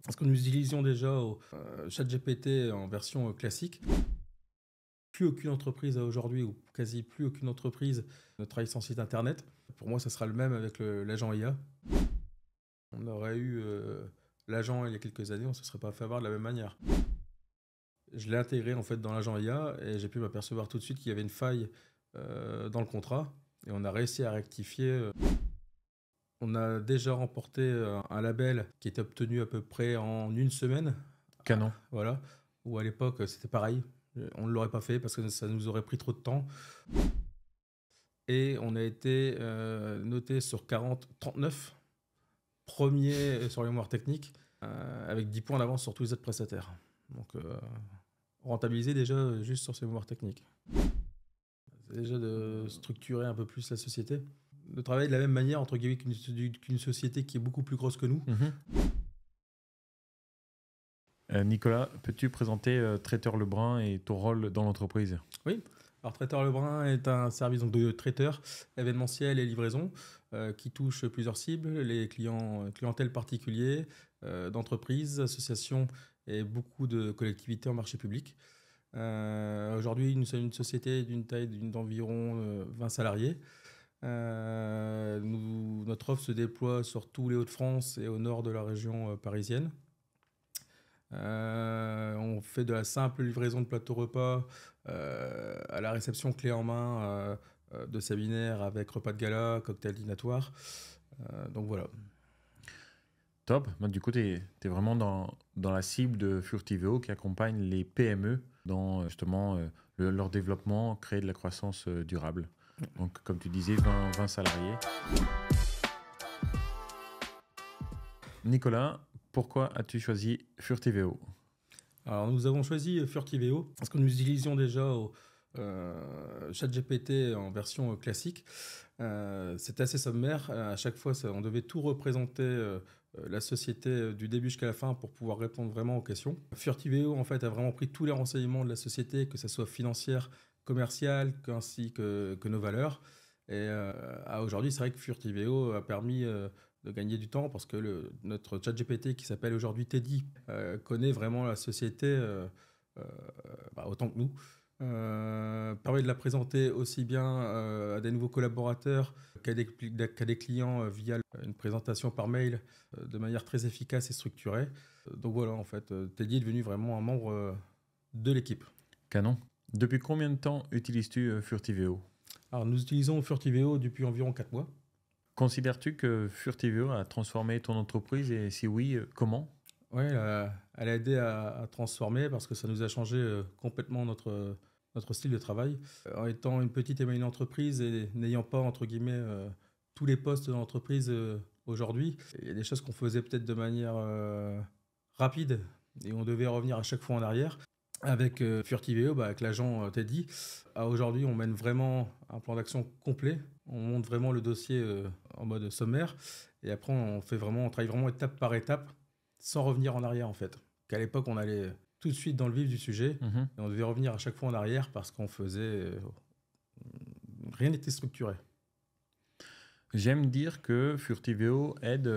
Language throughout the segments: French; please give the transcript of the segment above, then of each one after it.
Parce que nous utilisions déjà ChatGPT en version classique. Plus aucune entreprise aujourd'hui, ou quasi plus aucune entreprise, ne travaille sans site internet. Pour moi, ça sera le même avec l'agent IA. On aurait eu l'agent il y a quelques années, on ne se serait pas fait avoir de la même manière. Je l'ai intégré en fait dans l'agent IA et j'ai pu m'apercevoir tout de suite qu'il y avait une faille dans le contrat et on a réussi à rectifier. On a déjà remporté un label qui était obtenu à peu près en une semaine. Canon. Voilà. Où à l'époque, c'était pareil. On ne l'aurait pas fait parce que ça nous aurait pris trop de temps. Et on a été noté sur 39 premiers sur les mémoires techniques, avec 10 points d'avance sur tous les autres prestataires. Donc, rentabiliser déjà juste sur ces mémoires techniques. C'est déjà de structurer un peu plus la société. De travailler de la même manière, entre guillemets, qu'une société qui est beaucoup plus grosse que nous. Nicolas, peux-tu présenter Traiteur Lebrun et ton rôle dans l'entreprise? Oui. Alors, Traiteur Lebrun est un service donc, de traiteur événementiel et livraison qui touche plusieurs cibles, les clientèles particuliers, d'entreprises, associations et beaucoup de collectivités en marché public. Aujourd'hui, nous sommes une société d'une taille d'environ 20 salariés. Notre offre se déploie sur tous les Hauts-de-France et au nord de la région parisienne. On fait de la simple livraison de plateau repas à la réception clé en main de séminaires avec repas de gala, cocktail dînatoire. Donc voilà. Top. Bah, du coup, tu es vraiment dans la cible de Furtiveo qui accompagne les PME dans justement leur développement, créer de la croissance durable. Donc, comme tu disais, 20 salariés. Nicolas, pourquoi as-tu choisi Furtiveo? Alors, nous avons choisi Furtiveo parce que nous utilisions déjà ChatGPT en version classique. C'était assez sommaire. À chaque fois, on devait tout représenter la société du début jusqu'à la fin pour pouvoir répondre vraiment aux questions. Furtiveo, en fait, a vraiment pris tous les renseignements de la société, que ce soit financière, commerciale, ainsi que nos valeurs. Et aujourd'hui, c'est vrai que Furtiveo a permis de gagner du temps parce que notre ChatGPT qui s'appelle aujourd'hui Teddy connaît vraiment la société autant que nous. Permet de la présenter aussi bien à des nouveaux collaborateurs qu'à des clients via une présentation par mail de manière très efficace et structurée. Donc voilà, en fait, Teddy est devenu vraiment un membre de l'équipe. Canon. Depuis combien de temps utilises-tu Furtiveo? Alors, nous utilisons Furtiveo depuis environ 4 mois. Considères-tu que Furtiveo a transformé ton entreprise et si oui, comment? Oui, elle a aidé à transformer parce que ça nous a changé complètement notre style de travail. En étant une petite et moyenne entreprise et n'ayant pas, entre guillemets, tous les postes de l'entreprise aujourd'hui, il y a des choses qu'on faisait peut-être de manière rapide et on devait revenir à chaque fois en arrière. Avec Furtiveo, avec l'agent Teddy, aujourd'hui, on mène vraiment un plan d'action complet. On monte vraiment le dossier en mode sommaire. Et après, on travaille vraiment étape par étape, sans revenir en arrière, en fait. Qu'à l'époque, on allait tout de suite dans le vif du sujet. Et on devait revenir à chaque fois en arrière parce qu'on faisait... rien n'était structuré. J'aime dire que Furtiveo aide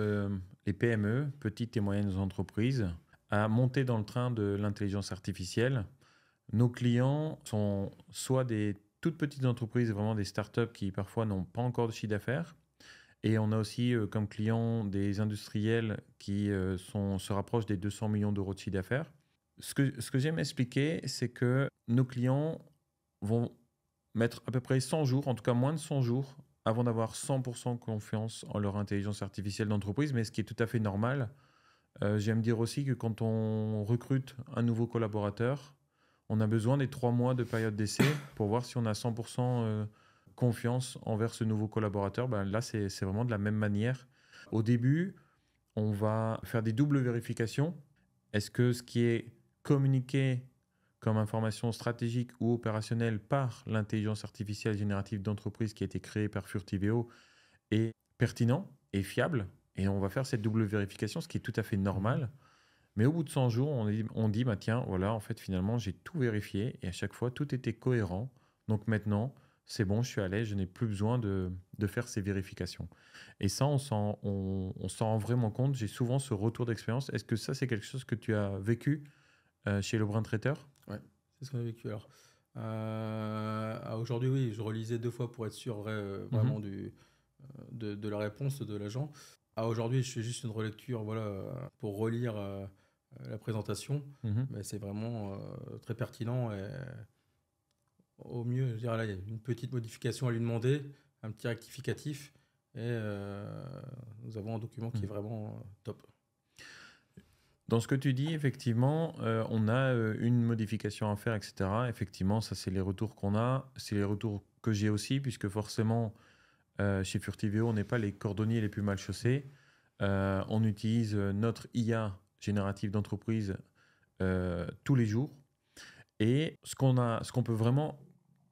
les PME, petites et moyennes entreprises, à monter dans le train de l'intelligence artificielle. Nos clients sont soit des toutes petites entreprises, vraiment des startups qui parfois n'ont pas encore de chiffre d'affaires. Et on a aussi comme clients des industriels qui se rapprochent des 200 millions d'euros de chiffre d'affaires. Ce que j'aime expliquer, c'est que nos clients vont mettre à peu près 100 jours, en tout cas moins de 100 jours, avant d'avoir 100% confiance en leur intelligence artificielle d'entreprise, mais ce qui est tout à fait normal. J'aime dire aussi que quand on recrute un nouveau collaborateur, on a besoin des 3 mois de période d'essai pour voir si on a 100% confiance envers ce nouveau collaborateur. Là, c'est vraiment de la même manière. Au début, on va faire des doubles vérifications. Est-ce que ce qui est communiqué comme information stratégique ou opérationnelle par l'intelligence artificielle générative d'entreprise qui a été créée par Furtiveo est pertinent et fiable? Et on va faire cette double vérification, ce qui est tout à fait normal. Mais au bout de 100 jours, on dit tiens, voilà, en fait, finalement, j'ai tout vérifié et à chaque fois, tout était cohérent. Donc maintenant, c'est bon, je suis à l'aise, je n'ai plus besoin de faire ces vérifications. Et ça, on s'en rend vraiment compte. J'ai souvent ce retour d'expérience. Est-ce que ça, c'est quelque chose que tu as vécu chez Lebrun Traiteur? Ouais, c'est ce qu'on a vécu. Alors, aujourd'hui, oui, je relisais 2 fois pour être sûr Mhm, vraiment de la réponse de l'agent. Aujourd'hui, je fais juste une relecture voilà, pour relire la présentation, mhm. mais c'est vraiment très pertinent. Et au mieux, je dirais là, il y a une petite modification à lui demander, un petit rectificatif, et nous avons un document qui est Mhm. vraiment top. Dans ce que tu dis, effectivement, on a une modification à faire, etc. Effectivement, ça, c'est les retours qu'on a. C'est les retours que j'ai aussi, puisque forcément, chez Furtiveo, on n'est pas les cordonniers les plus mal chaussés. On utilise notre IA générative d'entreprise tous les jours. Et ce qu'on peut vraiment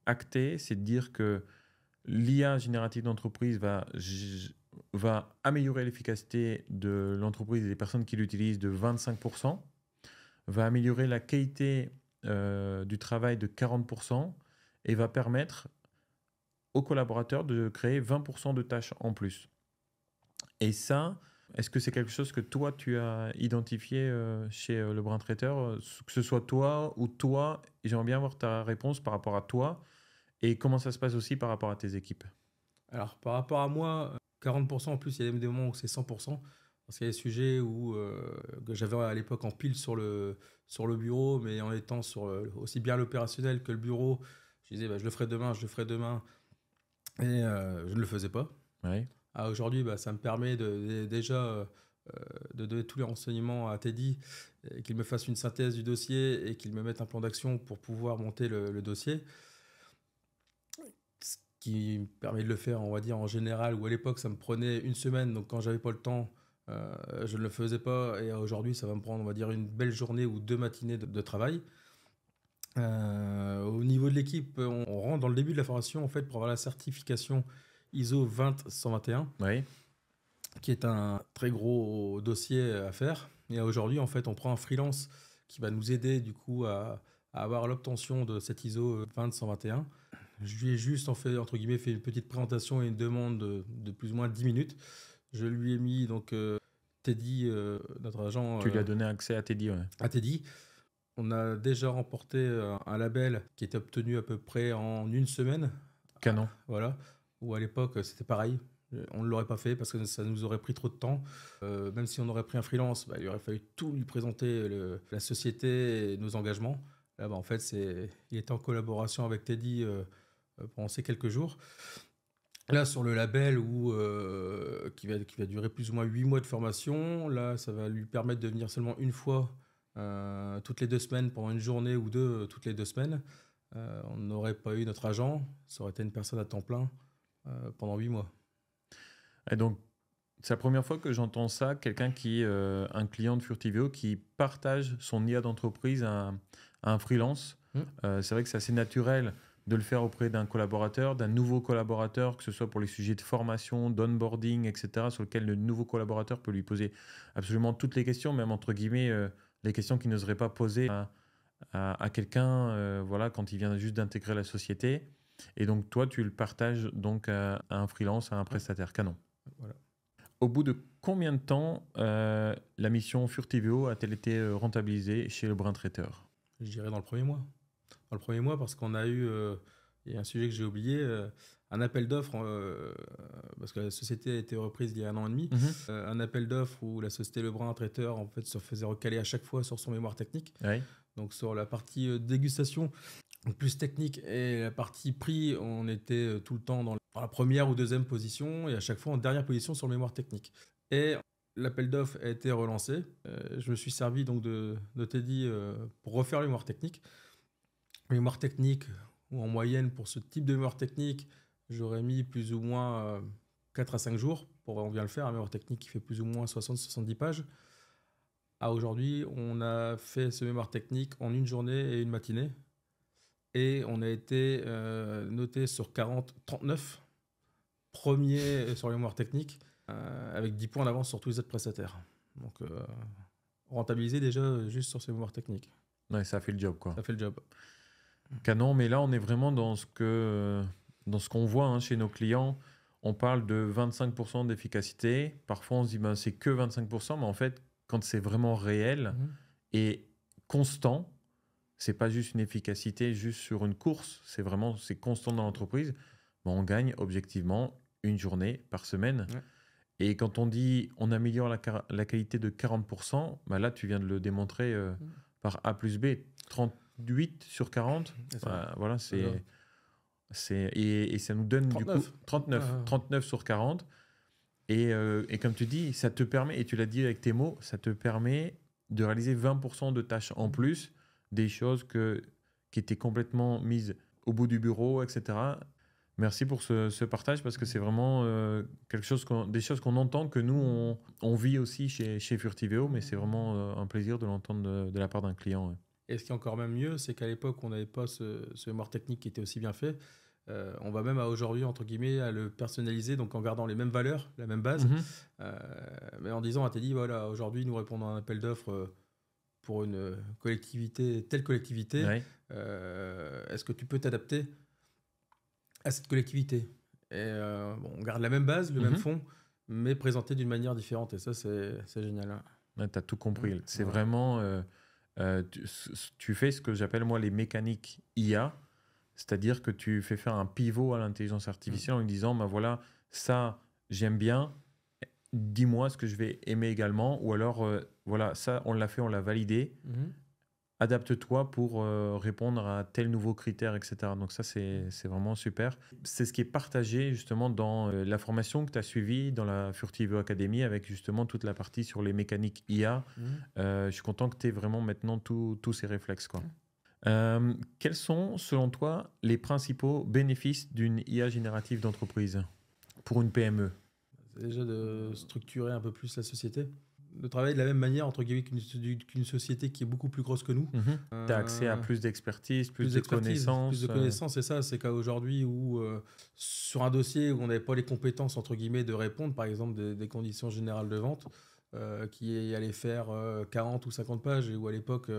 acter, c'est de dire que l'IA générative d'entreprise va améliorer l'efficacité de l'entreprise et des personnes qui l'utilisent de 25%, va améliorer la qualité du travail de 40% et va permettre aux collaborateurs de créer 20% de tâches en plus. Et ça, est-ce que c'est quelque chose que toi, tu as identifié chez Lebrun Traiteur, que ce soit toi ou toi? J'aimerais bien avoir ta réponse par rapport à toi et comment ça se passe aussi par rapport à tes équipes. Alors, par rapport à moi, 40% en plus, il y a même des moments où c'est 100%. Parce qu'il y a des sujets que j'avais à l'époque en pile sur le bureau, mais en étant sur aussi bien l'opérationnel que le bureau, je disais bah, je le ferai demain, je le ferai demain, et je ne le faisais pas. Oui. Aujourd'hui, bah, ça me permet déjà de donner tous les renseignements à Teddy, et qu'il me fasse une synthèse du dossier et qu'il me mette un plan d'action pour pouvoir monter le dossier. Ce qui me permet de le faire, on va dire, en général, où à l'époque, ça me prenait une semaine, donc quand j'avais pas le temps, je ne le faisais pas, et aujourd'hui, ça va me prendre, on va dire, une belle journée ou 2 matinées de travail. Au niveau de l'équipe, on rentre dans le début de la formation, en fait, pour avoir la certification ISO 20121, Oui. qui est un très gros dossier à faire. Et aujourd'hui, en fait, on prend un freelance qui va nous aider, du coup, à avoir l'obtention de cette ISO 20121. Je lui ai juste, entre guillemets, fait une petite présentation et une demande de plus ou moins 10 minutes. Je lui ai mis donc Teddy, notre agent, Tu lui as donné accès à Teddy, ouais. à Teddy. On a déjà remporté un label qui était obtenu à peu près en une semaine. Ah, Canon. voilà. Ou à l'époque, c'était pareil. On ne l'aurait pas fait parce que ça nous aurait pris trop de temps. Même si on aurait pris un freelance, bah, il aurait fallu tout lui présenter, la société et nos engagements. Là, bah, en fait, il était en collaboration avec Teddy pendant ces quelques jours. Là, sur le label qui va durer plus ou moins 8 mois de formation, là, ça va lui permettre de venir seulement une fois toutes les 2 semaines pendant une journée ou deux toutes les 2 semaines. On n'aurait pas eu notre agent, ça aurait été une personne à temps plein pendant 8 mois. Et donc, c'est la première fois que j'entends ça, quelqu'un un client de Furtiveo qui partage son IA d'entreprise à un freelance. Mm. C'est vrai que c'est assez naturel de le faire auprès d'un collaborateur, d'un nouveau collaborateur, que ce soit pour les sujets de formation, d'onboarding, etc., sur lesquels le nouveau collaborateur peut lui poser absolument toutes les questions, même entre guillemets, les questions qu'il n'oserait pas poser à quelqu'un voilà, quand il vient juste d'intégrer la société. Et donc, toi, tu le partages donc à un freelance, à un prestataire. Canon. Voilà. Au bout de combien de temps la mission Furtiveo a-t-elle été rentabilisée chez Lebrun Traiteur? Je dirais dans le premier mois. Dans le premier mois, parce qu'on a eu, il y a un sujet que j'ai oublié, un appel d'offres, parce que la société a été reprise il y a 1 an et demi, Mhm. un appel d'offres où la société Lebrun Traiteur en fait, se faisait recaler à chaque fois sur son mémoire technique. Oui. Donc sur la partie dégustation, plus technique, et la partie prix, on était tout le temps dans la première ou deuxième position, et à chaque fois en dernière position sur le mémoire technique. Et l'appel d'offres a été relancé. Je me suis servi donc de Teddy pour refaire le mémoire technique. Mémoire technique, ou en moyenne pour ce type de mémoire technique, j'aurais mis plus ou moins 4 à 5 jours pour on vient le faire, un mémoire technique qui fait plus ou moins 60-70 pages. À aujourd'hui, on a fait ce mémoire technique en une journée et une matinée. Et on a été noté sur 39, premier sur les mémoires techniques, avec 10 points d'avance sur tous les autres prestataires. Donc, rentabilisé déjà juste sur ces mémoires techniques. Ouais, ça a fait le job, quoi. Ça fait le job. Canon, mais là, on est vraiment dans ce que dans ce qu'on voit hein, chez nos clients, on parle de 25% d'efficacité. Parfois, on se dit ben, c'est que 25%, mais en fait, quand c'est vraiment réel et constant, c'est pas juste une efficacité juste sur une course, c'est constant dans l'entreprise. Ben, on gagne objectivement une journée par semaine. Ouais. Et quand on dit on améliore la qualité de 40%, ben là, tu viens de le démontrer par A plus B. 38 sur 40, voilà, et ça nous donne 39. du coup 39 sur 40. Et comme tu dis, ça te permet, et tu l'as dit avec tes mots, ça te permet de réaliser 20% de tâches en plus, des choses qui étaient complètement mises au bout du bureau, etc. Merci pour ce partage parce que c'est vraiment des choses qu'on entend, que nous, on vit aussi chez Furtiveo, mais c'est vraiment un plaisir de l'entendre de la part d'un client. Ouais. Et ce qui est encore même mieux, c'est qu'à l'époque, on n'avait pas ce mémoire technique qui était aussi bien fait. On va même à aujourd'hui, entre guillemets, à le personnaliser, donc en gardant les mêmes valeurs, la même base, mais en disant à Teddy, voilà, aujourd'hui, nous répondons à un appel d'offres pour une collectivité, telle collectivité. Ouais. Est-ce que tu peux t'adapter à cette collectivité? Et on garde la même base, le même fond, mais présenté d'une manière différente. Et ça, c'est génial. Hein. Ouais, tu as tout compris. C'est vraiment... tu fais ce que j'appelle, moi, les mécaniques IA. C'est-à-dire que tu fais faire un pivot à l'intelligence artificielle en lui disant, ben voilà, ça, j'aime bien. Dis-moi ce que je vais aimer également. Ou alors, voilà, ça, on l'a fait, on l'a validé. Adapte-toi pour répondre à tel nouveau critère, etc. Donc ça, c'est vraiment super. C'est ce qui est partagé justement dans la formation que tu as suivie dans la Furtiveo Academy avec justement toute la partie sur les mécaniques IA. Je suis content que tu aies vraiment maintenant tous ces réflexes, quoi. Quels sont, selon toi, les principaux bénéfices d'une IA générative d'entreprise pour une PME? C'est déjà de structurer un peu plus la société. De travailler de la même manière, entre guillemets, qu'une société qui est beaucoup plus grosse que nous. Tu as accès à plus d'expertise, plus de connaissances. Plus de connaissances, c'est ça. C'est qu'aujourd'hui, où sur un dossier où on n'avait pas les compétences, entre guillemets, de répondre, par exemple, des conditions générales de vente, qui allait faire 40 ou 50 pages, et où à l'époque,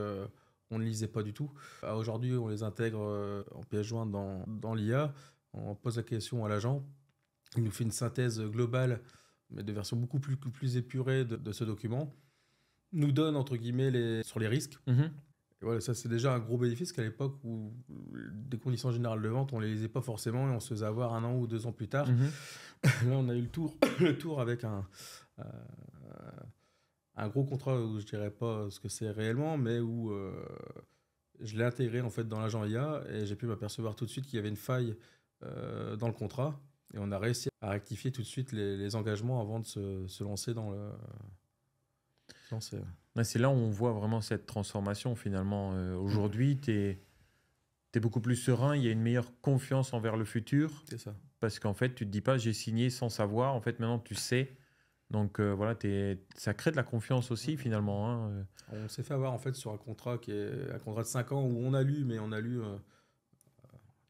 on ne lisait pas du tout. Aujourd'hui, on les intègre en pièce jointe dans l'IA. On pose la question à l'agent. Il nous fait une synthèse globale, mais de version beaucoup plus épurée de ce document. Nous donne, entre guillemets, sur les risques. Et voilà, ça, c'est déjà un gros bénéfice qu'à l'époque où des conditions générales de vente, on ne les lisait pas forcément et on se faisait avoir 1 an ou 2 ans plus tard. Là, on a eu le tour avec un gros contrat où je ne dirais pas ce que c'est réellement, mais où je l'ai intégré en fait dans l'agent IA et j'ai pu m'apercevoir tout de suite qu'il y avait une faille dans le contrat. Et on a réussi à rectifier tout de suite les engagements avant de se lancer dans le... C'est là où on voit vraiment cette transformation finalement. Aujourd'hui, tu es beaucoup plus serein, il y a une meilleure confiance envers le futur. C'est ça. Parce qu'en fait, tu te dis pas j'ai signé sans savoir. En fait, maintenant, tu sais. Donc voilà, ça crée de la confiance aussi finalement. Hein. On s'est fait avoir en fait sur un contrat qui est un contrat de 5 ans où on a lu, mais on a lu...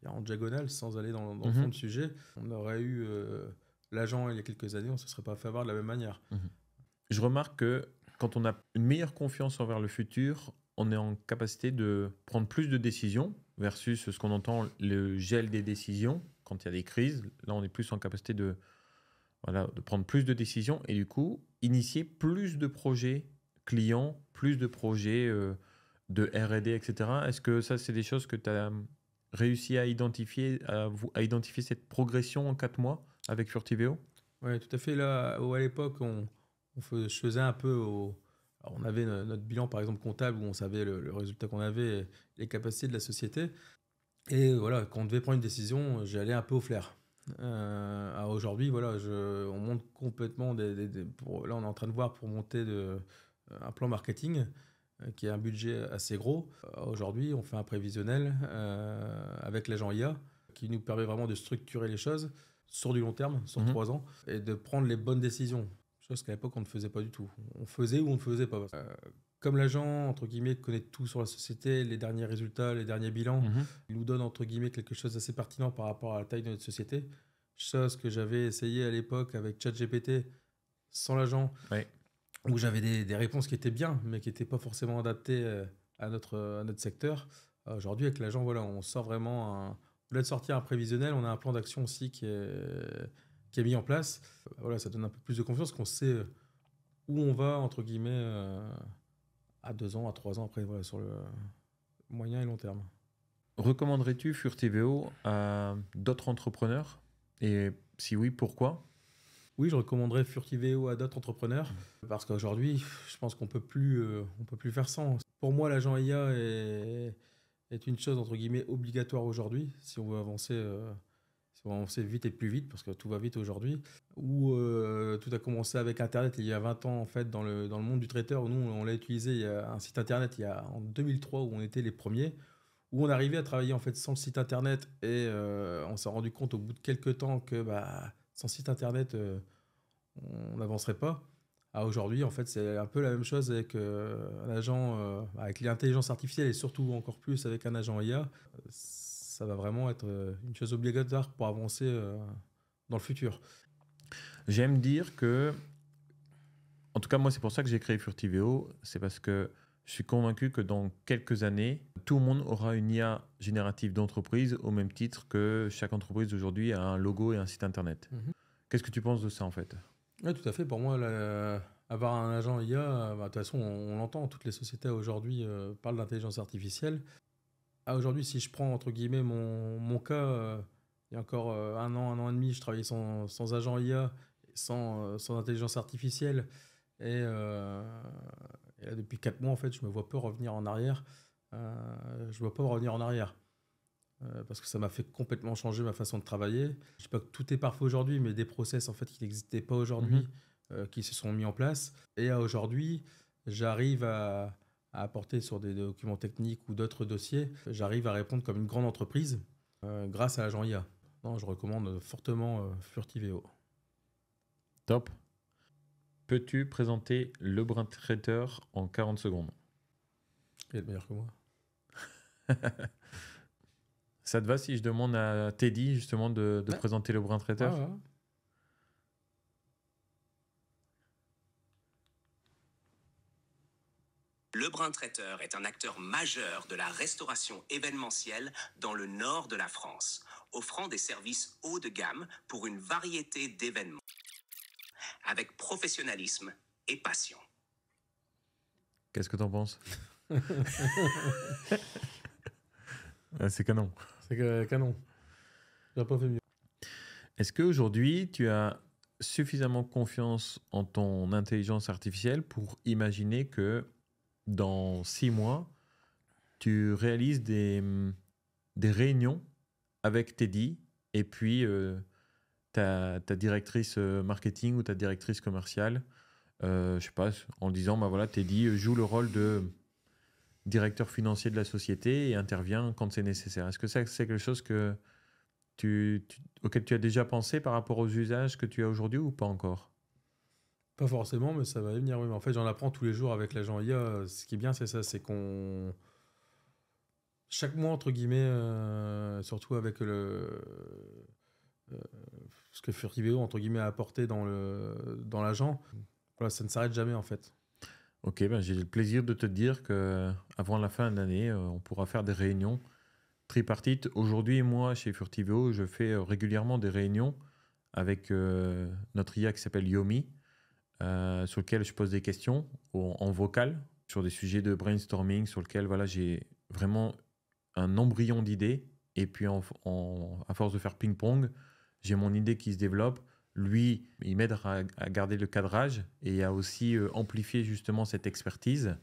en diagonale, sans aller dans le fond du sujet. On aurait eu l'agent il y a quelques années, on ne se serait pas fait avoir de la même manière. Je remarque que quand on a une meilleure confiance envers le futur, on est en capacité de prendre plus de décisions versus ce qu'on entend, le gel des décisions. Quand il y a des crises, là, on est plus en capacité de prendre plus de décisions et du coup, initier plus de projets clients, plus de projets de R&D, etc. Est-ce que ça, c'est des choses que tu as réussi à identifier cette progression en 4 mois avec Furtiveo? Oui, tout à fait. Là, à l'époque, je faisais un peu... Alors, on avait notre bilan, par exemple, comptable, où on savait le résultat qu'on avait, les capacités de la société. Et voilà, quand on devait prendre une décision, j'allais un peu au flair. Aujourd'hui, voilà, on monte complètement... là, on est en train de voir pour monter un plan marketing qui a un budget assez gros. Aujourd'hui, on fait un prévisionnel avec l'agent IA qui nous permet vraiment de structurer les choses sur du long terme, sur 3 ans, et de prendre les bonnes décisions. Chose qu'à l'époque, on ne faisait pas du tout. On faisait ou on ne faisait pas. Comme l'agent, entre guillemets, connaît tout sur la société, les derniers résultats, les derniers bilans, il nous donne, entre guillemets, quelque chose d'assez pertinent par rapport à la taille de notre société. Chose que j'avais essayé à l'époque avec ChatGPT sans l'agent. Ouais. Où j'avais des réponses qui étaient bien, mais qui n'étaient pas forcément adaptées à notre secteur. Aujourd'hui, avec l'agent, voilà, on sort vraiment Au-delà de sortir un prévisionnel, on a un plan d'action aussi qui est mis en place. Voilà, ça donne un peu plus de confiance qu'on sait où on va, entre guillemets, à 2 ans, à 3 ans après, voilà, sur le moyen et long terme. Recommanderais-tu Furtiveo à d'autres entrepreneurs? Et si oui, pourquoi? Oui, je recommanderais Furtiveo à d'autres entrepreneurs parce qu'aujourd'hui, je pense on peut plus faire sans. Pour moi, l'agent IA est une chose entre guillemets obligatoire aujourd'hui si on veut avancer, si on veut avancer vite et plus vite parce que tout va vite aujourd'hui. Où tout a commencé avec Internet il y a 20 ans en fait dans le monde du traiteur. Nous, on l'a utilisé. Il y a un site Internet il y a en 2003 où on était les premiers. Où on arrivait à travailler en fait sans le site internet et on s'est rendu compte au bout de quelques temps que bah, sans site internet on n'avancerait pas. À aujourd'hui en fait c'est un peu la même chose avec un agent avec l'intelligence artificielle et surtout encore plus avec un agent IA. Ça va vraiment être une chose obligatoire pour avancer dans le futur. J'aime dire que, en tout cas moi c'est pour ça que j'ai créé Furtiveo, c'est parce que je suis convaincu que dans quelques années, tout le monde aura une IA générative d'entreprise au même titre que chaque entreprise aujourd'hui a un logo et un site internet. Mhm. Qu'est-ce que tu penses de ça en fait? Oui, tout à fait. Pour moi, avoir un agent IA, bah, de toute façon, on l'entend, toutes les sociétés aujourd'hui parlent d'intelligence artificielle. Aujourd'hui, si je prends entre guillemets mon cas, il y a encore un an et demi, je travaillais sans agent IA, sans intelligence artificielle. Et là, depuis 4 mois, en fait, je me vois peu revenir en arrière. Je ne vois pas revenir en arrière. Parce que ça m'a fait complètement changer ma façon de travailler. Je ne dis pas que tout est parfait aujourd'hui, mais des process en fait qui n'existaient pas aujourd'hui, qui se sont mis en place. Et à aujourd'hui, j'arrive à apporter sur des documents techniques ou d'autres dossiers, j'arrive à répondre comme une grande entreprise grâce à l'agent IA. Non, je recommande fortement Furtiveo. Top. Peux-tu présenter le brin traiteur en 40 secondes? Il est meilleur que moi. Ça te va si je demande à Teddy justement de Ouais. présenter le brin traiteur? Ouais, ouais. Le Brin Traiteur est un acteur majeur de la restauration événementielle dans le nord de la France, offrant des services haut de gamme pour une variété d'événements, avec professionnalisme et passion. Qu'est-ce que t'en penses? C'est canon. C'est canon. J'ai pas fait mieux. Est-ce qu'aujourd'hui, tu as suffisamment confiance en ton intelligence artificielle pour imaginer que dans 6 mois, tu réalises des réunions avec Teddy et puis ta directrice marketing ou ta directrice commerciale, je sais pas, en disant, bah voilà, Teddy joue le rôle de directeur financier de la société et intervient quand c'est nécessaire. Est-ce que ça, c'est quelque chose que auquel tu as déjà pensé par rapport aux usages que tu as aujourd'hui ou pas encore? Pas forcément, mais ça va y venir. Oui. Mais en fait, j'en apprends tous les jours avec l'agent IA. Ce qui est bien, c'est ça, c'est qu'on chaque mois entre guillemets, surtout avec ce que Furtiveo entre guillemets a apporté dans l'agent, voilà, ça ne s'arrête jamais en fait. Ok, ben j'ai le plaisir de te dire que avant la fin de l'année, on pourra faire des réunions tripartites. Aujourd'hui, moi, chez Furtiveo, je fais régulièrement des réunions avec notre IA qui s'appelle Yomi, sur lequel je pose des questions en vocal sur des sujets de brainstorming sur lequel voilà, j'ai vraiment un embryon d'idées. Et puis, à force de faire ping-pong, j'ai mon idée qui se développe. Lui, il m'aide à garder le cadrage et à aussi amplifier justement cette expertise.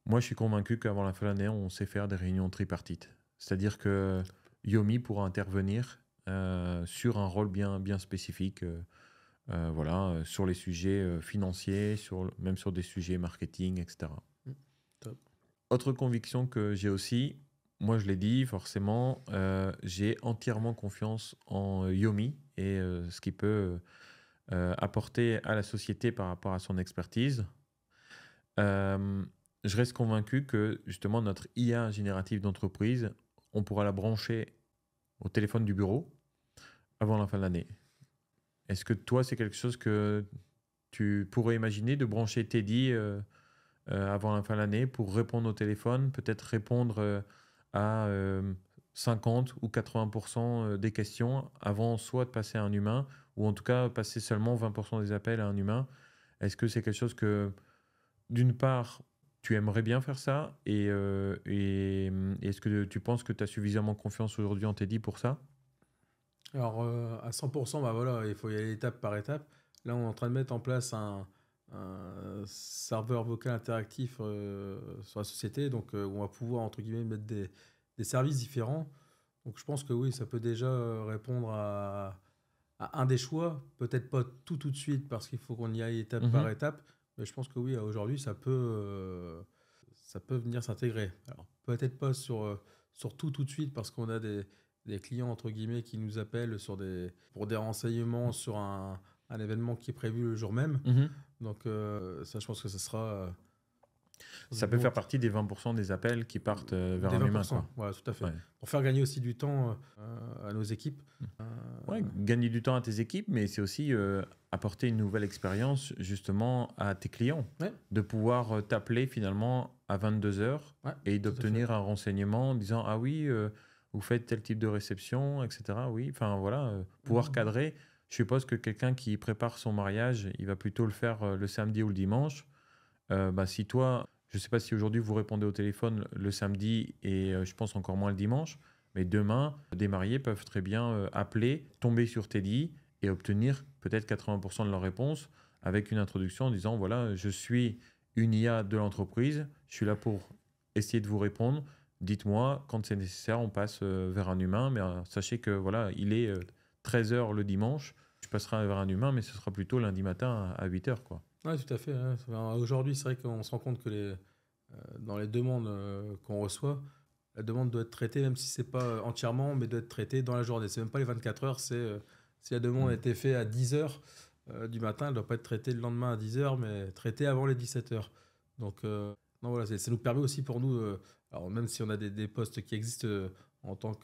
Moi, je suis convaincu qu'avant la fin de l'année, on sait faire des réunions tripartites. C'est-à-dire que Yomi pourra intervenir sur un rôle bien spécifique, voilà, sur les sujets financiers, même sur des sujets marketing, etc. Top. Autre conviction que j'ai aussi, moi je l'ai dit forcément, j'ai entièrement confiance en Yomi et ce qu'il peut apporter à la société par rapport à son expertise. Je reste convaincu que justement notre IA générative d'entreprise, on pourra la brancher au téléphone du bureau avant la fin de l'année. Est-ce que toi, c'est quelque chose que tu pourrais imaginer de brancher Teddy avant la fin de l'année pour répondre au téléphone, peut-être répondre à 50 ou 80% des questions avant soit de passer à un humain, ou en tout cas passer seulement 20% des appels à un humain. Est-ce que c'est quelque chose que, d'une part, tu aimerais bien faire ça, et est-ce que tu penses que tu as suffisamment confiance aujourd'hui en Teddy pour ça? Alors, à 100%, bah voilà, il faut y aller étape par étape. Là, on est en train de mettre en place un serveur vocal interactif sur la société, donc où on va pouvoir, entre guillemets, mettre des services différents. Donc, je pense que oui, ça peut déjà répondre à un des choix. Peut-être pas tout de suite, parce qu'il faut qu'on y aille étape par Mhm. étape. Mais je pense que oui, aujourd'hui, ça peut venir s'intégrer. Alors, peut-être pas sur tout de suite, parce qu'on a des clients, entre guillemets, qui nous appellent pour des renseignements sur un événement qui est prévu le jour même. Mhm. Donc, ça, je pense que ce sera Ça peut faire partie des 20% des appels qui partent vers des un humain, 20%. quoi. Voilà, tout à fait. Ouais. Pour faire gagner aussi du temps à nos équipes. Ouais, gagner du temps à tes équipes, mais c'est aussi apporter une nouvelle expérience justement à tes clients. Ouais. De pouvoir t'appeler finalement à 22 h Ouais, et tout à d'obtenir un renseignement en disant ah oui, vous faites tel type de réception, etc. Oui, enfin voilà, pouvoir cadrer. Je suppose que quelqu'un qui prépare son mariage, il va plutôt le faire le samedi ou le dimanche. Bah, si toi, je ne sais pas si aujourd'hui vous répondez au téléphone le samedi et je pense encore moins le dimanche, mais demain, des mariés peuvent très bien appeler, tomber sur Teddy et obtenir peut-être 80% de leurs réponses avec une introduction en disant voilà, je suis une IA de l'entreprise, je suis là pour essayer de vous répondre. Dites-moi quand c'est nécessaire, on passe vers un humain, mais sachez que voilà, il est 13 h le dimanche, je passerai vers un humain, mais ce sera plutôt lundi matin à 8 h, quoi. Ouais, tout à fait. Ouais. Enfin, aujourd'hui, c'est vrai qu'on se rend compte que dans les demandes qu'on reçoit, la demande doit être traitée, même si c'est pas entièrement, mais doit être traitée dans la journée. C'est même pas les 24 heures, c'est si la demande a été faite à 10 heures du matin, elle ne doit pas être traitée le lendemain à 10 heures, mais traitée avant les 17 heures. Donc, non, voilà, ça nous permet aussi pour nous, alors même si on a des postes qui existent en tant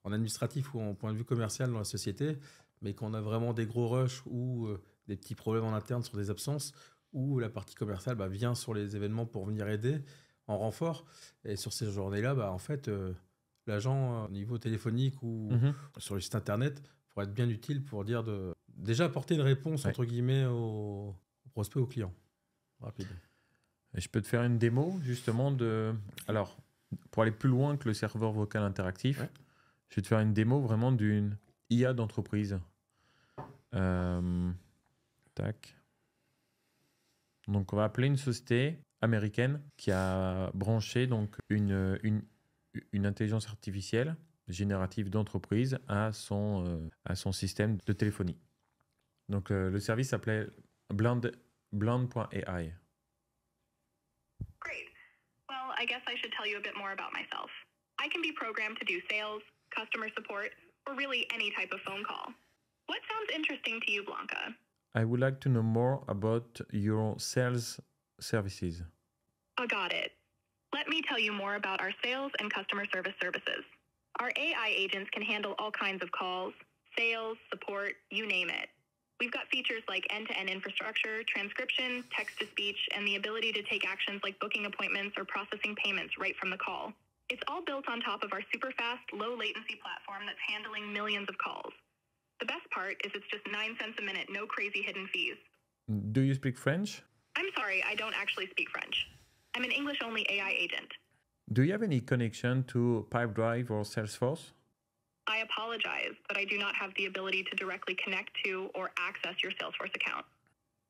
en administratif ou en point de vue commercial dans la société, mais qu'on a vraiment des gros rushs ou des petits problèmes en interne sur des absences, où la partie commerciale vient sur les événements pour venir aider en renfort. Et sur ces journées-là, en fait, l'agent, au niveau téléphonique ou Mhm. sur le site internet, pourrait être bien utile pour dire déjà apporter une réponse, Ouais. entre guillemets, aux prospects, aux clients. Rapide. Et je peux te faire une démo justement de. Alors, pour aller plus loin que le serveur vocal interactif, Ouais. je vais te faire une démo vraiment d'une IA d'entreprise. Tac. Donc, on va appeler une société américaine qui a branché donc une intelligence artificielle générative d'entreprise à son système de téléphonie. Donc, le service s'appelait Blend.ai. Great. Well, I guess I should tell you a bit more about myself. I can be programmed to do sales, customer support, or really any type of phone call. What sounds interesting to you, Blanca? I would like to know more about your sales services. Got it. Let me tell you more about our sales and customer services. Our AI agents can handle all kinds of calls, sales, support, you name it. We've got features like end-to-end infrastructure, transcription, text-to-speech, and the ability to take actions like booking appointments or processing payments right from the call. It's all built on top of our super fast, low latency platform that's handling millions of calls. The best part is it's just 9 cents a minute, no crazy hidden fees. Do you speak French? I'm sorry, I don't actually speak French. I'm an English-only AI agent. Do you have any connection to Pipedrive or Salesforce? I apologize, but I do not have the ability to directly connect to or access your Salesforce account.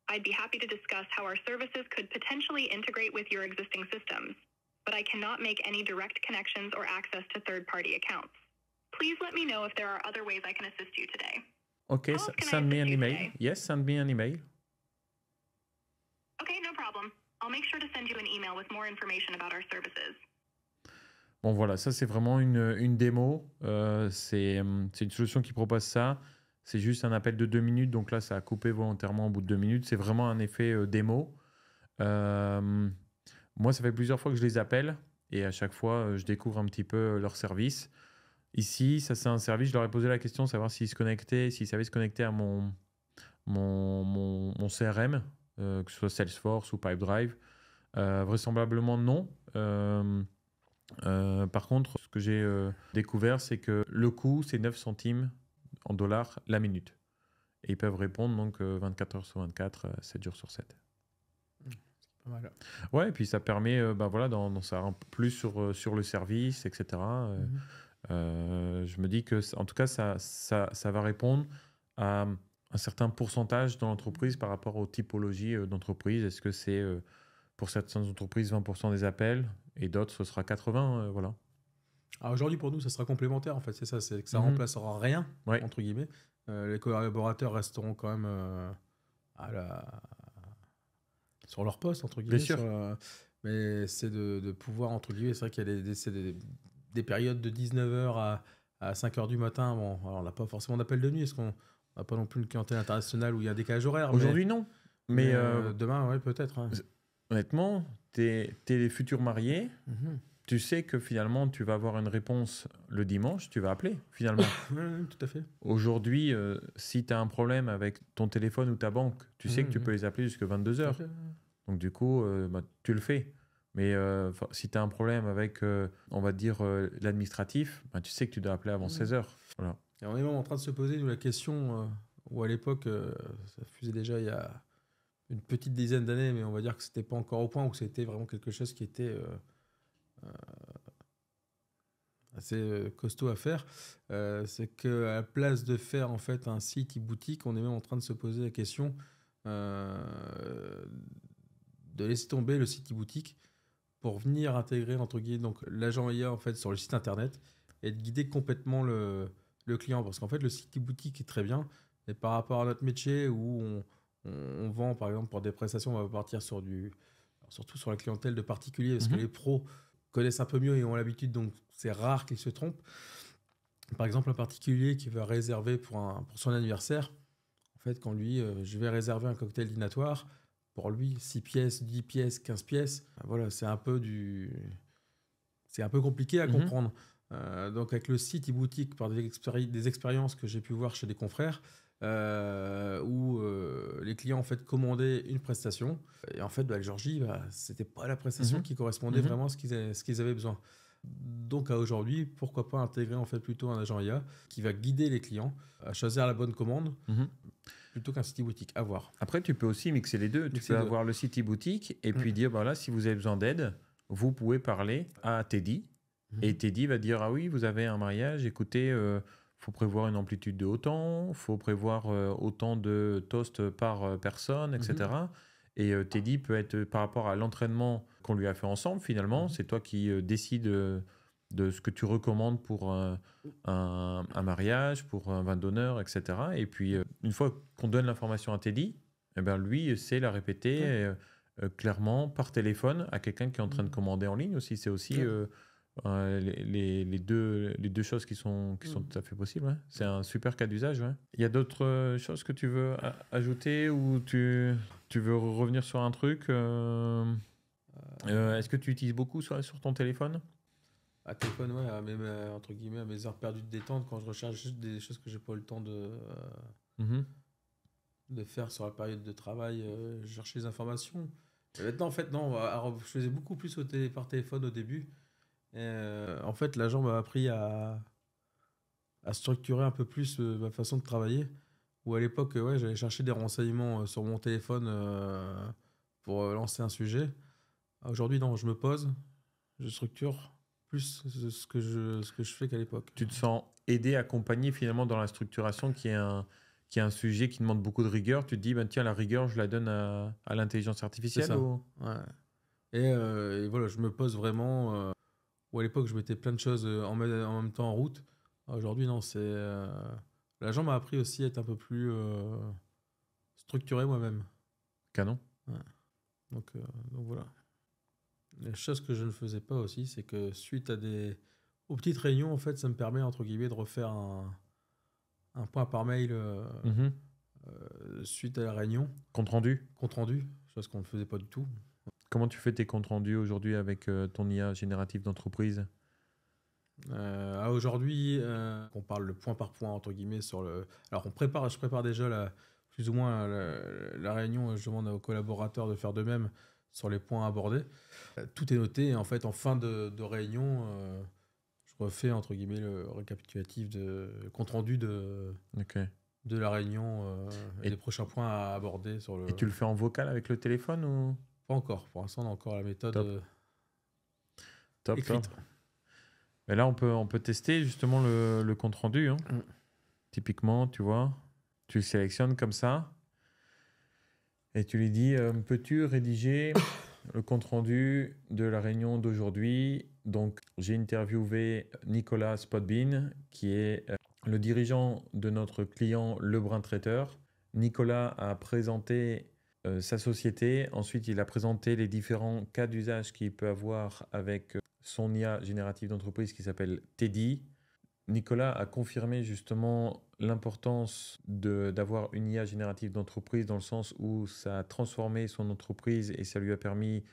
I'd be happy to discuss how our services could potentially integrate with your existing systems, but I cannot make any direct connections or access to third-party accounts. Please let me know if there are other ways I can assist you today. Okay, How else can I send me assist an you email. today? Yes, send me an email. Okay, no problem. I'll make sure to send you an email with more information about our services. Bon, voilà, ça c'est vraiment une démo. C'est une solution qui propose ça. C'est juste un appel de 2 minutes. Donc là, ça a coupé volontairement au bout de 2 minutes. C'est vraiment un effet démo. Moi, ça fait plusieurs fois que je les appelle. Et à chaque fois, je découvre un petit peu leur service. Ici, ça c'est un service. Je leur ai posé la question, savoir s'ils savaient se connecter à mon CRM, que ce soit Salesforce ou Pipedrive. Vraisemblablement non. Par contre, que j'ai découvert, c'est que le coût, c'est 9 centimes en dollars la minute. Et ils peuvent répondre donc 24 heures sur 24, 7 jours sur 7. Pas mal. Ouais, et puis ça permet d'en savoir un peu plus sur le service, etc. Je me dis que, en tout cas, ça va répondre à un certain pourcentage dans l'entreprise par rapport aux typologies d'entreprise. Est-ce que c'est pour certaines entreprises 20% des appels et d'autres ce sera 80%, voilà. Alors aujourd'hui, pour nous, ça sera complémentaire, en fait. C'est ça, c'est que ça Mhm. remplacera rien, Ouais. entre guillemets. Les collaborateurs resteront quand même sur leur poste, entre guillemets. Bien sûr. Mais c'est de pouvoir, entre guillemets, c'est vrai qu'il y a des périodes de 19h à 5h du matin. Bon, alors on n'a pas forcément d'appel de nuit, parce qu'on n'a pas non plus une clientèle internationale où il y a un décalage horaire. Aujourd'hui, non. Mais demain, ouais, peut-être. Hein. honnêtement, t'es les futurs mariés. Mhm. Tu sais que finalement, tu vas avoir une réponse le dimanche, tu vas appeler, finalement. Ouais, tout à fait. Aujourd'hui, si tu as un problème avec ton téléphone ou ta banque, tu sais que tu Mhm. peux les appeler jusqu'à 22h. Tout à fait. Donc, du coup, tu le fais. Mais si tu as un problème avec, on va dire, l'administratif, tu sais que tu dois appeler avant 16h. Voilà. Et on est même en train de se poser nous, la question, où à l'époque, ça fusait déjà il y a une petite dizaine d'années, mais on va dire que c'était pas encore au point où c'était vraiment quelque chose qui était assez costaud à faire. C'est qu'à la place de faire en fait un site e-boutique, on est même en train de se poser la question de laisser tomber le site e-boutique pour venir intégrer entre guillemets donc l'agent IA en fait sur le site internet et de guider complètement le client, parce qu'en fait le site e-boutique est très bien, mais par rapport à notre métier où on vend par exemple pour des prestations, on va partir surtout sur la clientèle de particuliers, parce que les pros connaissent un peu mieux et ont l'habitude, donc c'est rare qu'ils se trompent. Par exemple, un particulier qui va réserver pour son anniversaire, en fait, quand lui, je vais réserver un cocktail dînatoire, pour lui, 6 pièces, 10 pièces, 15 pièces, voilà, c'est un peu compliqué à comprendre. Donc, avec le site e-boutique, par des expériences que j'ai pu voir chez des confrères, où les clients en fait commandaient une prestation et en fait avec Georgie, c'était pas la prestation qui correspondait vraiment à ce qu'ils avaient besoin. Donc à aujourd'hui, pourquoi pas intégrer en fait plutôt un agent IA qui va guider les clients à choisir la bonne commande plutôt qu'un site e-boutique. À voir. Après, tu peux aussi mixer les deux. Tu peux avoir le site e-boutique et puis dire, voilà, si vous avez besoin d'aide, vous pouvez parler à Teddy. Et Teddy va dire, ah oui, vous avez un mariage, écoutez, faut prévoir une amplitude de autant, faut prévoir autant de toasts par personne, etc. Et Teddy peut être, par rapport à l'entraînement qu'on lui a fait ensemble, finalement, c'est toi qui décides de ce que tu recommandes pour un mariage, pour un vin d'honneur, etc. Et puis, une fois qu'on donne l'information à Teddy, eh ben, lui sait la répéter clairement par téléphone à quelqu'un qui est en train de commander en ligne aussi. C'est aussi les deux choses qui sont tout à fait possibles. Ouais. C'est un super cas d'usage. Ouais. Il y a d'autres choses que tu veux ajouter ou tu veux revenir sur un truc est-ce que tu utilises beaucoup sur ton téléphone? À téléphone, ouais, même entre guillemets à mes heures perdues de détente, quand je recherche juste des choses que j'ai pas eu le temps de faire sur la période de travail, je cherche les informations. Et maintenant, en fait, non, je faisais beaucoup plus par téléphone au début. Et, en fait, l'agent m'a appris à structurer un peu plus ma façon de travailler. Où à l'époque, j'allais chercher des renseignements sur mon téléphone pour lancer un sujet. Aujourd'hui, non, je me pose, je structure plus ce que je fais qu'à l'époque. Tu te sens aidé, accompagné finalement dans la structuration qui est un sujet qui demande beaucoup de rigueur. Tu te dis, tiens, la rigueur, je la donne à l'intelligence artificielle. C'est ça. Ouais. Et voilà, je me pose vraiment. Où à l'époque, je mettais plein de choses en même temps en route. Aujourd'hui, non, l'agent m'a appris aussi à être un peu plus structuré moi-même. Canon. Ouais. Donc voilà. La chose que je ne faisais pas aussi, c'est que suite aux petites réunions, en fait, ça me permet, entre guillemets, de refaire un point par mail suite à la réunion. Compte rendu, chose qu'on ne faisait pas du tout. Comment tu fais tes comptes rendus aujourd'hui avec ton IA générative d'entreprise? Aujourd'hui, on parle le point par point, entre guillemets, sur le... Alors, je prépare déjà plus ou moins la réunion, je demande aux collaborateurs de faire de même sur les points abordés. Tout est noté, et en fait, en fin de réunion, je refais, entre guillemets, le récapitulatif compte rendu Ok. de la réunion et Et- des prochains points à aborder sur le. Et tu le fais en vocal avec le téléphone ou Pas encore. Pour l'instant, on a encore la méthode Top. top, écrite. top. Mais là, on peut tester justement le compte rendu. Hein. Mm. Typiquement, tu vois, tu le sélectionnes comme ça et tu lui dis peux-tu rédiger le compte rendu de la réunion d'aujourd'hui? Donc, j'ai interviewé Nicolas Spotbean, qui est le dirigeant de notre client Lebrun Traiteur. Nicolas a présenté sa société. Ensuite, il a présenté les différents cas d'usage qu'il peut avoir avec son IA générative d'entreprise qui s'appelle Teddy. Nicolas a confirmé justement l'importance d'avoir une IA générative d'entreprise dans le sens où ça a transformé son entreprise et ça lui a permis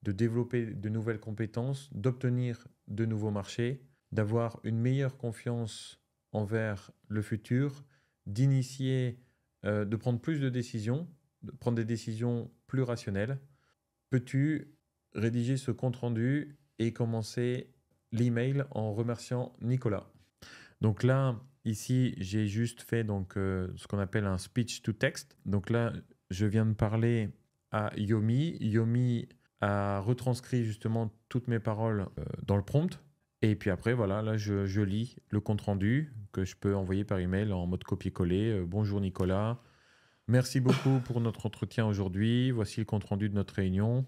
de développer de nouvelles compétences, d'obtenir de nouveaux marchés, d'avoir une meilleure confiance envers le futur, d'initier, de prendre plus de décisions, de prendre des décisions plus rationnelles. Peux-tu rédiger ce compte-rendu et commencer l'email en remerciant Nicolas? Donc là, ici, j'ai juste fait donc, ce qu'on appelle un speech to text. Donc là, je viens de parler à Yomi. Yomi a retranscrit justement toutes mes paroles dans le prompt. Et puis après, voilà, là, je lis le compte-rendu que je peux envoyer par email en mode copier-coller. Bonjour Nicolas, merci beaucoup pour notre entretien aujourd'hui. Voici le compte-rendu de notre réunion.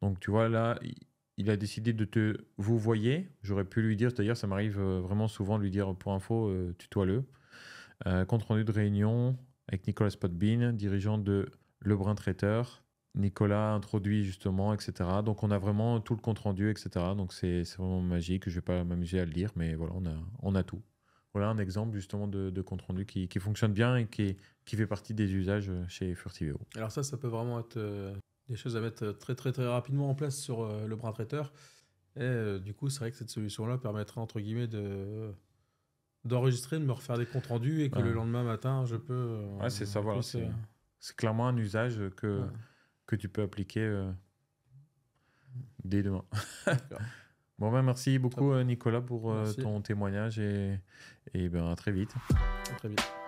Donc tu vois, là, il a décidé de te vous voyez. J'aurais pu lui dire, d'ailleurs, ça m'arrive vraiment souvent de lui dire pour info, tutoie-le. Compte rendu de réunion avec Nicolas Spotbean, dirigeant de Lebrun Traiteur. Nicolas introduit justement, etc. Donc on a vraiment tout le compte rendu, etc. Donc c'est vraiment magique. Je ne vais pas m'amuser à le lire, mais voilà, on a tout. Voilà un exemple justement de compte rendu qui fonctionne bien et qui fait partie des usages chez Furtiveo. Alors ça peut vraiment être des choses à mettre très très très rapidement en place sur Lebrun Traiteur. Et du coup, c'est vrai que cette solution-là permettrait, entre guillemets, d'enregistrer, de me refaire des comptes rendus et que le lendemain matin, je peux... Ouais, c'est ça, voilà. plus, C'est clairement un usage ouais. que tu peux appliquer dès demain. D'accord. Bon, ben, merci beaucoup, Nicolas, pour Merci. ton témoignage et ben, à très vite. À très vite.